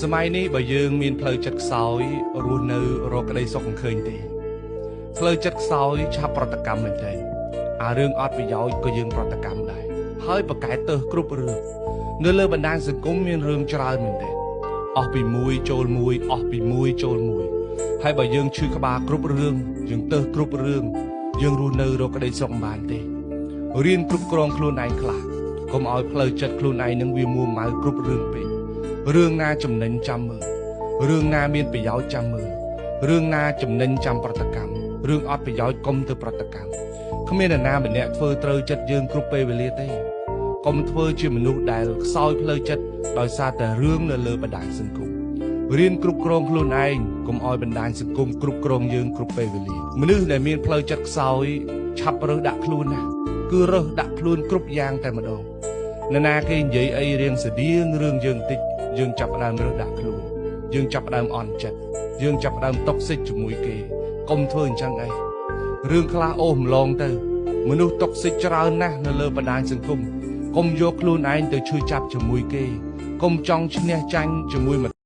สมัยนี้บ่យើងមានផ្លូវចិត្តខ្សោយរស់នៅរកក្តីសុខមិនឃើញទេផ្លូវចិត្តខ្សោយឆាប់ប្រតិកម្មមែនទេអារឿងអត់ប្រយោជន៍ក៏យើងប្រតិកម្មដែរហើយប្រកែកទៅគ្រប់រឿងនៅលើបណ្ដាញសង្គមមានរឿងច្រើនមែនទេអស់ពីមួយចូលមួយអស់ពីមួយចូលមួយហើយបើយើងឈឺក្បាលគ្រប់រឿងយើងទៅគ្រប់រឿងយើងរស់នៅរកក្តីសុខមិនបានទេរៀនគ្រប់គ្រងខ្លួនឯងខ្លះកុំឲ្យផ្លូវចិត្តខ្លួនឯងនឹងវាមួម៉ៅគ្រប់រឿងពេករឿងណាចំណេញចាំមើលរឿងណាមានប្រយោជន៍ចាំមើលរឿងណាចំណេញចាំប្រតិកម្មរឿងអត់ប្រយោជន៍កុំទៅប្រតិកម្មគ្មាននរណាម្នាក់ធ្វើត្រូវចិត្តយើងគ្រប់ពេលវេលាទេកុំធ្វើជាមនុស្សដែលខ្សោយផ្លូវចិត្តដោយសារតែរឿងនៅលើបណ្ដាញសង្គមរៀនគ្រប់គ្រងខ្លួនឯងកុំឲ្យបណ្ដាញសង្គមគ្រប់គ្រងយើងគ្រប់ពេលវេលាមនុស្សដែលមានផ្លូវចិត្តខ្សោយឆាប់រើសដាក់ខ្លួនណាគឺរើសដាក់ខ្លួនគ្រប់យ៉ាងតែម្ដងនរណាគេនិយាយអីរៀងស្តៀងរឿងយើងតិចយើងចាប់ផ្ដើមរើសដាក់ខ្លួនយើងចាប់ផ្ដើមអន់ចិត្តយើងចាប់ផ្ដើមតុកសិចជាមួយគេកុំធ្វើអញ្ចឹងអីរឿងខ្លះអូសម្លងទៅមនុស្សតុកសិចច្រើនណាស់នៅលើបណ្ដាញសង្គមកុំយកខ្លួនឯងទៅឈឺចាប់ជាមួយគេកុំចង់ឈ្នះចាញ់ជាមួយ